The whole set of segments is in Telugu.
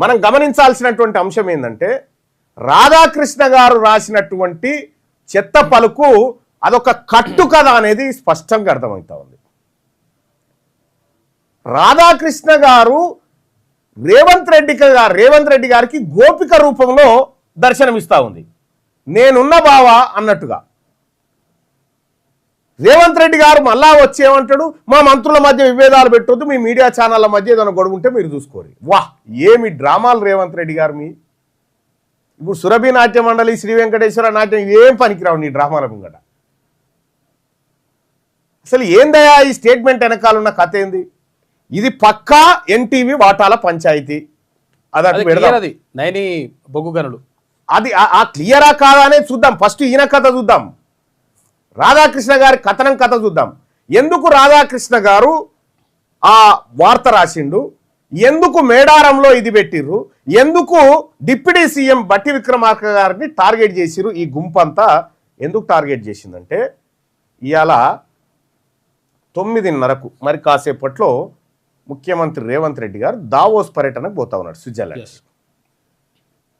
మనం గమనించాల్సినటువంటి అంశం ఏంటంటే రాధాకృష్ణ గారు రాసినటువంటి చెత్త పలుకు అదొక కట్టు కథ అనేది స్పష్టంగా అర్థమవుతా ఉంది. రాధాకృష్ణ గారు రేవంత్ రెడ్డి గారికి గోపిక రూపంలో దర్శనమిస్తా ఉంది. నేనున్న బావా అన్నట్టుగా రేవంత్ రెడ్డి గారు మళ్ళా వచ్చేమంటాడు, మా మంత్రుల మధ్య విభేదాలు పెట్టొద్దు, మీ మీడియా ఛానళ్ళ మధ్య ఏదైనా గొడవ ఉంటే మీరు చూసుకోరు. వాహ్, ఏమి డ్రామాలు రేవంత్ రెడ్డి గారు. మీ ఇప్పుడు సురభి నాట్య మండలి, శ్రీ వెంకటేశ్వర నాట్యం ఏం పనికిరావు నీ డ్రామాల ముంగట. అసలు ఏందయ్యా ఈ స్టేట్మెంట్ వెనకాలన్న కథ ఏంది? ఇది పక్కా ఎన్టీవీ వాటాల పంచాయతీ. అది నైని బొగ్గు గనులు అది ఆ క్లియరా కాదా అనేది చూద్దాం. ఫస్ట్ ఈయన కథ చూద్దాం, రాధాకృష్ణ గారి కథనం కథ చూద్దాం. ఎందుకు రాధాకృష్ణ గారు ఆ వార్త రాసిండు, ఎందుకు మేడారంలో ఇది పెట్టిర్రు, ఎందుకు డిప్యూటీ సీఎం బట్టి విక్రమార్క గారిని టార్గెట్ చేసిర్రు, ఈ గుంపంతా ఎందుకు టార్గెట్ చేసిందంటే ఇవాళ 9:30కు మరి కాసేపట్లో ముఖ్యమంత్రి రేవంత్ రెడ్డి గారు దావోస్ పర్యటనకు పోతా ఉన్నాడు స్విట్జర్లాండ్.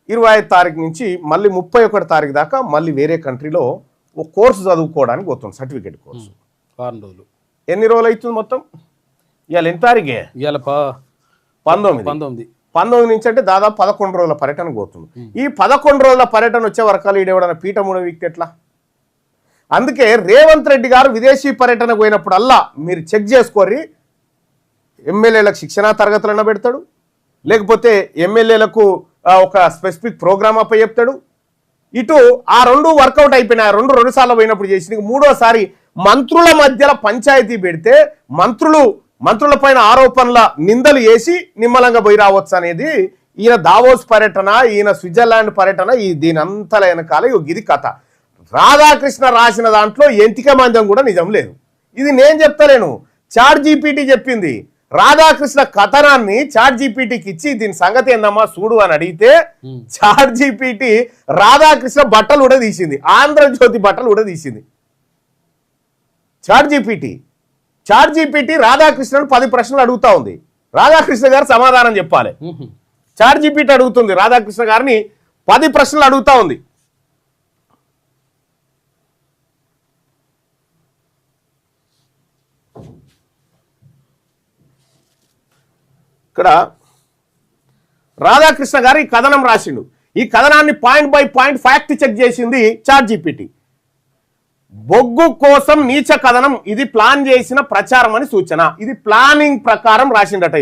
25 తారీఖు నుంచి మళ్ళీ 31 తారీఖు దాకా మళ్ళీ వేరే కంట్రీలో ఓ కోర్సు చదువుకోవడానికి పోతుంది, సర్టిఫికేట్ కోర్సు. 4 రోజులు. ఎన్ని రోజులు అవుతుంది మొత్తం? ఇవాళ ఎన్ని తారీఖే? ఇవాళ 19 నుంచి అంటే దాదాపు 11 రోజుల పర్యటనకు పోతుంది. ఈ 11 రోజుల పర్యటన వచ్చే వరకాలు ఈడేవడన పీఠ మూడ వీక్తి ఎట్లా? అందుకే రేవంత్ రెడ్డి గారు విదేశీ పర్యటనకు పోయినప్పుడల్లా మీరు చెక్ చేసుకోరి, ఎమ్మెల్యేలకు శిక్షణా తరగతులన్నా పెడతాడు, లేకపోతే ఎమ్మెల్యేలకు ఒక స్పెసిఫిక్ ప్రోగ్రామ్ అప్ప చెప్తాడు. ఇటు ఆ 2 వర్కౌట్ అయిపోయినాయి. 2 సార్లు పోయినప్పుడు చేసి 3వసారి మంత్రుల మధ్యలో పంచాయతీ పెడితే మంత్రుల పైన ఆరోపణల నిందలు వేసి నిమ్మలంగా పోయి రావచ్చు అనేది ఈయన దావోస్ పర్యటన, ఈయన స్విట్జర్లాండ్ పర్యటన, దీని అంతల వెనకాల ఇది కథ. రాధాకృష్ణ రాసిన దాంట్లో ఎంటిక మందం కూడా నిజం లేదు. ఇది నేను చెప్తలేను, చాట్ జీపీటీ చెప్పింది. రాధాకృష్ణ కథనాన్ని చాట్ జీపీటీకి ఇచ్చి దీని సంగతి ఏందమ్మా చూడు అని అడిగితే చాట్ జీపీటీ రాధాకృష్ణ బట్టలు కూడా తీసింది, ఆంధ్రజ్యోతి బట్టలు కూడా తీసింది. చాట్ జీపీటీ రాధాకృష్ణను 10 ప్రశ్నలు అడుగుతా ఉంది. రాధాకృష్ణ గారు సమాధానం చెప్పాలి. చాట్ జీపీటీ అడుగుతుంది రాధాకృష్ణ గారిని 10 ప్రశ్నలు అడుగుతా ఉంది. ఇక్కడ రాధాకృష్ణ గారు ఈ కథనం రాసిండు. ఈ కథనాన్ని point by point fact check చేసింది చాట్ జీపీటీ. బొగ్గు కోసం నీచ కథనం, ఇది ప్లాన్ చేసిన ప్రచారం అని సూచన. ఇది ప్లానింగ్ ప్రకారం రాసిండట.